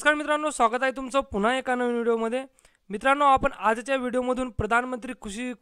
नमस्कार मित्रांनो, स्वागत आहे तुमचं पुन्हा एका नवीन व्हिडिओमध्ये. मित्रांनो, आपण आजच्या व्हिडिओमधून प्रधानमंत्री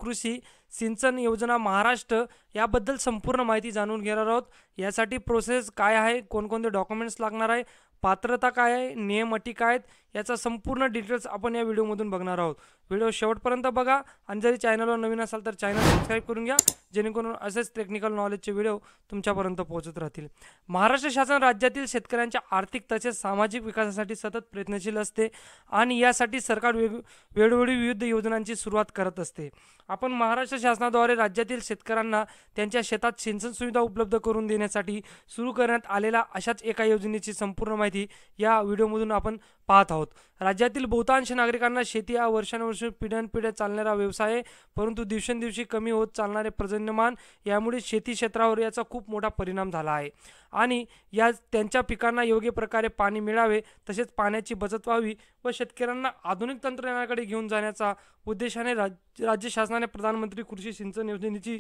कृषी सिंचन योजना महाराष्ट्र याबद्दल संपूर्ण माहिती जाणून घेणार आहोत. यासाठी प्रोसेस काय आहे, कोणकोणते डॉक्युमेंट्स लागणार आहे, पात्रता काय आहे, नियम अटी काय आहेत, याचा संपूर्ण डिटेल्स आपण या व्हिडिओमधून बघणार आहोत. व्हिडिओ शेवटपर्यंत बघा आणि जरी चॅनलवर नवीन असाल तर चॅनल सबस्क्राईब करून घ्या, जेणेकरून असेच टेक्निकल नॉलेजचे व्हिडिओ तुमच्यापर्यंत पोहोचत राहतील. महाराष्ट्र शासन राज्यातील शेतकऱ्यांच्या आर्थिक तसेच सामाजिक विकासासाठी सतत प्रयत्नशील असते आणि यासाठी सरकार वेळोवेळी विविध योजनांची सुरुवात करत असते. आपण महाराष्ट्र शासनाद्वारे राज्यातील शेतकऱ्यांना त्यांच्या शेतात सिंचन सुविधा उपलब्ध करून देण्यासाठी सुरू करण्यात आलेल्या अशाच एका योजनेची संपूर्ण माहिती या व्हिडिओमधून आपण पाहत आहोत. राज्यातील बहुतांश नागरिकांना शेती हा वर्षानुवर्षे पिढ्यानपिढ्या चालणारा व्यवसाय आहे, परंतु दिवसेंदिवशी कमी होत चालणारे पर्जन्यमान यामुळे शेती क्षेत्रावर याचा खूप मोठा परिणाम झाला आहे आणि या त्यांच्या पिकांना योग्य प्रकारे पाणी मिळावे, तसेच पाण्याची बचत व्हावी व शेतकऱ्यांना आधुनिक तंत्रज्ञानाकडे घेऊन जाण्याचा उद्देशाने राज्य शासनाने प्रधानमंत्री कृषी सिंचन योजनेची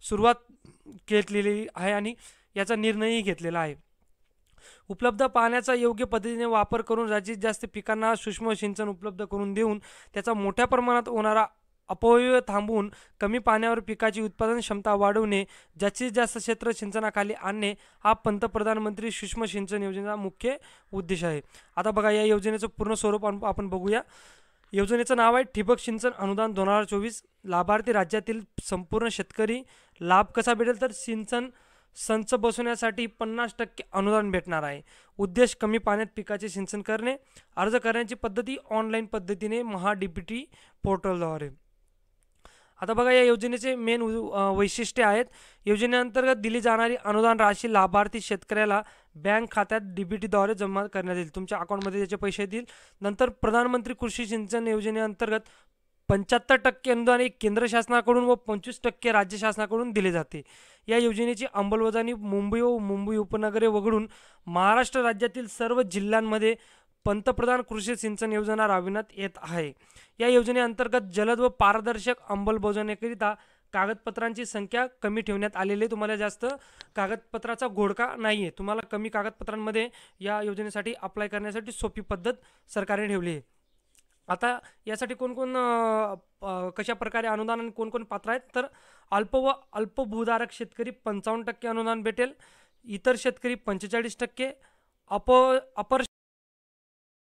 सुरुवात केलेली आहे आणि याचा निर्णयही घेतलेला आहे. उपलब्ध पाण्याचा योग्य पद्धतीने वापर करून जास्तीत जास्त पिकांना सूक्ष्म सिंचन उपलब्ध करून देऊन त्याचा मोठ्या प्रमाणात होणारा अपव्यय थांबवून कमी पाण्यावर पिकाची उत्पादन क्षमता वाढवणे, जास्तीत जास्त क्षेत्र सिंचनाखाली आणणे हा पंतप्रधानमंत्री सूक्ष्म सिंचन योजनेचा मुख्य उद्देश आहे. आता बघा, या योजनेचं पूर्ण स्वरूप आपण बघूया. योजनेचं नाव आहे ठिबक सिंचन अनुदान 2024. लाभार्थी राज्यातील संपूर्ण शेतकरी. लाभ कसा भेटेल तर सिंचन संच बसवण्यासाठी 50% अनुदान भेटणार आहे. उद्देश कमी पाण्यात पिकाचे सिंचन करणे. अर्ज करण्याची पद्धती ऑनलाईन पद्धतीने महा-डीबीटी पोर्टलद्वारे. आता बघा, या योजनेचे मेन वैशिष्ट्ये आहेत. योजनेअंतर्गत दिली जाणारी अनुदान राशी लाभार्थी शेतकऱ्याला बँक खात्यात डीबीटीद्वारे जमा करण्यात येईल. तुमच्या अकाउंटमध्ये त्याचे पैसे येतील. नंतर प्रधानमंत्री कृषी सिंचन योजनेअंतर्गत 75% अनुदान एक केंद्र शासनाकडून व 25% राज्य शासनाकडून दिले जाते. या योजनेची अंमलबजावणी मुंबई व मुंबई उपनगरे वगळून महाराष्ट्र राज्यातील सर्व जिल्ह्यांमध्ये पंतप्रधान कृषी सिंचन योजना राबविण्यात येत आहे. या योजनेअंतर्गत जलद व पारदर्शक अंमलबजावणीकरिता कागदपत्रांची संख्या कमी ठेवण्यात आलेली. तुम्हाला जास्त कागदपत्राचा घोळका नाही आहे. तुम्हाला कमी कागदपत्रांमध्ये या योजनेसाठी अप्लाय करण्यासाठी सोपी पद्धत सरकारने ठेवली आहे. आता यासाठी कशा प्रकारे अनुदान आणि कोण पात्र आहेत तर अल्प व अल्पभूधारक शेतकरी 55% अनुदान भेटेल. इतर शेतकरी 45%.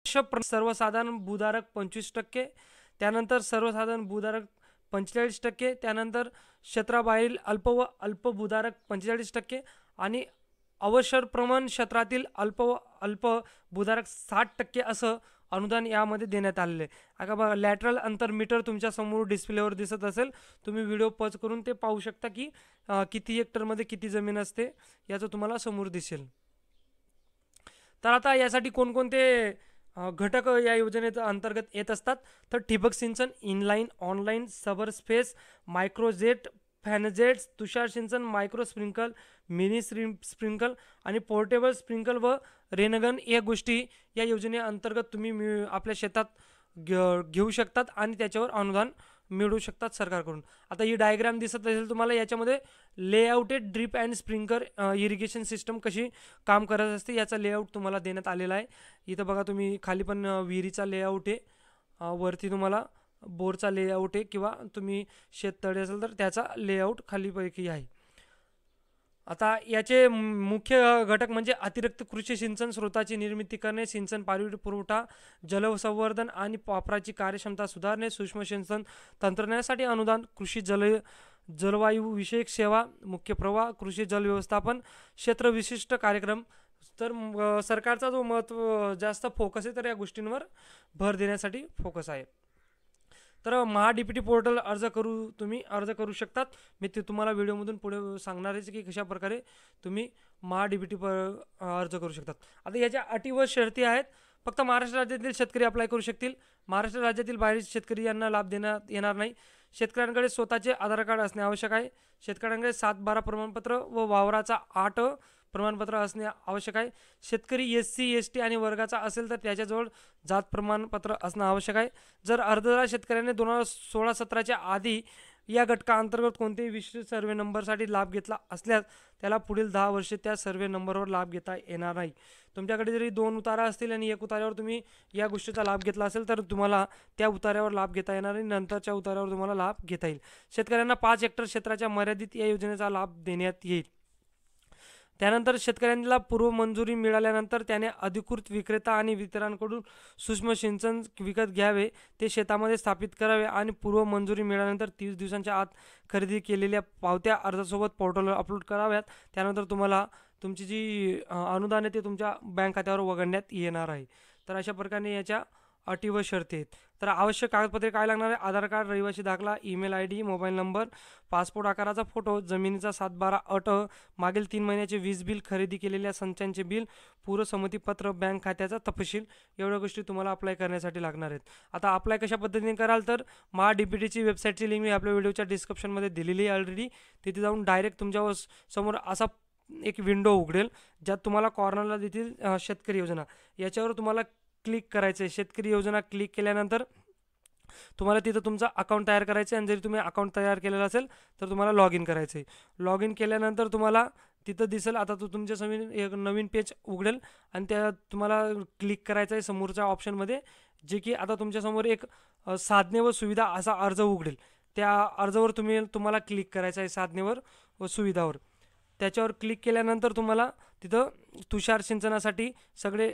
अपर सर्वसाधारण भूधारक 25%. त्यानंतर सर्वसाधारण भूधारक 45%. त्यानंतर क्षेत्राबाहेरील अल्प व अल्पभूधारक 45% आणि अवसरप्रमाण क्षेत्रातील अल्प व अल्पभूधारक 60% असं अनुदान यामध्ये देण्यात आलेले आहे. आता बघा, लॅटरल अंतर मीटर तुमच्या समोर डिस्प्लेवर दिसत असेल. तुम्ही व्हिडिओ पॉज करून ते पाहू शकता की किती हेक्टरमध्ये किती जमीन असते याचं तुम्हाला समोर दिसेल. तर आता यासाठी कोणकोणते घटक या योजनेत अंतर्गत येत असतात तर ठिबक सिंचन, इनलाईन, ऑनलाईन, सबर स्पेस, मायक्रोजेट, फॅनजेट्स, तुषार सिंचन, मायक्रो स्प्रिंकल, मिनी स्प्रिंकल आणि पोर्टेबल स्प्रिंकल व रेनगन या गोष्टी या योजनेअंतर्गत तुम्ही आपल्या शेतात घेऊ शकतात आणि त्याच्यावर अनुदान मिळवू शकतात सरकारकडून. आता ही डायग्राम दिसत असेल तुम्हाला. याच्यामध्ये लेआउट आहे ड्रिप अँड स्प्रिंकर इरिगेशन सिस्टम कशी काम करत असते याचा लेआउट तुम्हाला देण्यात आलेला आहे. इथं बघा, तुम्ही खाली पण विहिरीचा लेआउट आहे, वरती तुम्हाला बोरचा लेआउट आहे किंवा तुम्ही शेततळे असेल तर त्याचा लेआउट खालीपैकी आहे. आता याचे मुख्य घटक म्हणजे अतिरिक्त कृषी सिंचन स्रोताची निर्मिती करणे, सिंचन पुरवठा, जलसंवर्धन आणि वापराची कार्यक्षमता सुधारणे, सूक्ष्म सिंचन तंत्रज्ञानासाठी अनुदान, कृषी जलवायू विषयक सेवा, मुख्य प्रवाह, कृषी जल व्यवस्थापन, क्षेत्र विशिष्ट कार्यक्रम. तर सरकारचा जो जास्त फोकस आहे तर या गोष्टींवर भर देण्यासाठी फोकस आहे. तर महा-डीबीटी पोर्टल तुम्ही अर्ज करू शकतात. मी ते तुम्हाला व्हिडिओमधून पुढे सांगणार आहे की कशा प्रकारे तुम्ही महा-डीबीटी अर्ज करू शकतात. आता याच्या अटी व शर्ती आहेत. फक्त महाराष्ट्र राज्यातील शेतकरी अप्लाय करू शकतील. महाराष्ट्र राज्यातील बाहेरील शेतकरी यांना लाभ देण्यात येणार नाही. शेतकऱ्यांकडे स्वतःचे आधार कार्ड असणे आवश्यक आहे. शेतकऱ्यांकडे 7-12 प्रमाणपत्र व वावराचा 8 प्रमाणपत्र असणे आवश्यक आहे. शेतकरी SC ST आणि वर्गाचा असेल तर त्याच्याजवळ जात प्रमाणपत्र असणं आवश्यक आहे. जर अर्जदार शेतकऱ्याने 2016-17च्या आधी या घटकाअंतर्गत कोणत्याही विशिष्ट सर्वे नंबरसाठी लाभ घेतला असल्यास त्याला पुढील 10 वर्षे त्या सर्वे नंबरवर लाभ घेता येणार नाही. तुमच्याकडे जरी 2 उतारा असतील आणि 1 उतार्यावर तुम्ही या गोष्टीचा लाभ घेतला असेल तर तुम्हाला त्या उतार्यावर लाभ घेता येणार नाही, नंतरच्या उतार्यावर तुम्हाला लाभ घेता येईल. शेतकऱ्यांना 5 हेक्टर क्षेत्राच्या मर्यादित या योजनेचा लाभ देण्यात येईल. त्यानंतर शेतकऱ्यांना पूर्व मंजुरी मिळाल्यानंतर त्याने अधिकृत विक्रेता आणि वितरकांकडून सूक्ष्म सिंचन विकत घ्यावे, ते शेतामध्ये स्थापित करावे आणि पूर्व मंजुरी मिळाल्यानंतर 30 दिवसांच्या आत खरेदी केलेल्या पावत्या अर्जासोबत पोर्टलवर अपलोड कराव्यात. त्यानंतर तुम्हाला तुमची जी अनुदान आहे ते तुमच्या बँक खात्यावर वगळण्यात येणार आहे. तर अशा प्रकारे याच्या अटी व शर्ती आहेत. तर आवश्यक कागदपत्रे काय लागणार आहे? आधार कार्ड, रहिवासी दाखला, email ID, mobile number, passport आकाराचा फोटो, जमिनीचा 7/12 अट, मागील 3 महिन्याचे वीज बिल, खरेदी केलेल्या संचांचे बिल, पूर्वसंमतीपत्र, बँक खात्याचा तपशील, एवढ्या गोष्टी तुम्हाला अप्लाय करण्यासाठी लागणार आहेत. आता अप्लाय कशा पद्धतीने कराल तर DBTची वेबसाईटची लिंक मी आपल्या व्हिडिओच्या डिस्क्रिप्शनमध्ये दिलेली आहे ऑलरेडी. तिथे जाऊन डायरेक्ट तुमच्या समोर असा एक विंडो उघडेल, ज्यात तुम्हाला कॉर्नरला देतील शेतकरी योजना, याच्यावर तुम्हाला क्लिक करायचं आहे. शेतकरी योजना क्लिक केल्यानंतर तुम्हाला तिथं तुमचा अकाउंट तयार करायचं आहे आणि जरी तुम्ही अकाउंट तयार केलेलं असेल तर तुम्हाला लॉग इन करायचं आहे. लॉग इन केल्यानंतर तुम्हाला तिथं दिसेल, आता तो तुमच्यासमोर एक नवीन पेज उघडेल आणि त्या तुम्हाला क्लिक करायचं आहे समोरच्या ऑप्शनमध्ये, जे की आता तुमच्यासमोर एक साधने व सुविधा असा अर्ज उघडेल. त्या अर्जावर तुम्हाला क्लिक करायचं आहे, साधनेवर व सुविधावर. त्याच्यावर क्लिक केल्यानंतर तुम्हाला तिथं तुषार सिंचनासाठी सगळे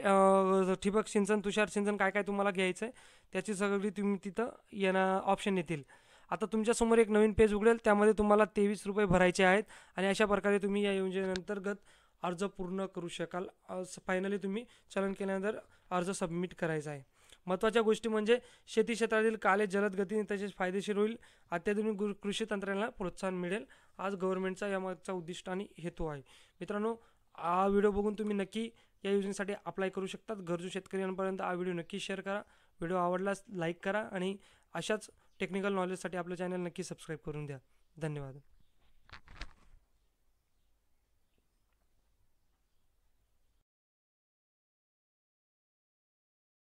ठिबक सिंचन, तुषार सिंचन काय काय तुम्हाला घ्यायचं आहे त्याची सगळी तुम्ही तिथं ऑप्शन येतील. आता तुमच्यासमोर एक नवीन पेज उघडेल, त्यामध्ये तुम्हाला 23 रुपये भरायचे आहेत आणि अशा प्रकारे तुम्ही या योजनेअंतर्गत अर्ज पूर्ण करू शकाल. फायनली तुम्ही चलन केल्यानंतर अर्ज सबमिट करायचा आहे. महत्त्वाच्या गोष्टी म्हणजे शेती क्षेत्रातील काले जलद गतीने तसेच फायदेशीर होईल. अत्याधुनिक कृषी तंत्रज्ञानाला प्रोत्साहन मिळेल. आज गव्हर्नमेंटचा यामागचा उद्दिष्ट आणि हेतू आहे. मित्रांनो, हा व्हिडिओ बघून तुम्ही नक्की या योजनेसाठी अप्लाय करू शकतात. गरजू शेतकऱ्यांपर्यंत हा व्हिडिओ नक्की शेअर करा. व्हिडिओ आवडल्यास लाईक करा आणि अशाच टेक्निकल नॉलेजसाठी आपलं चॅनल नक्की सबस्क्राईब करून द्या. धन्यवाद.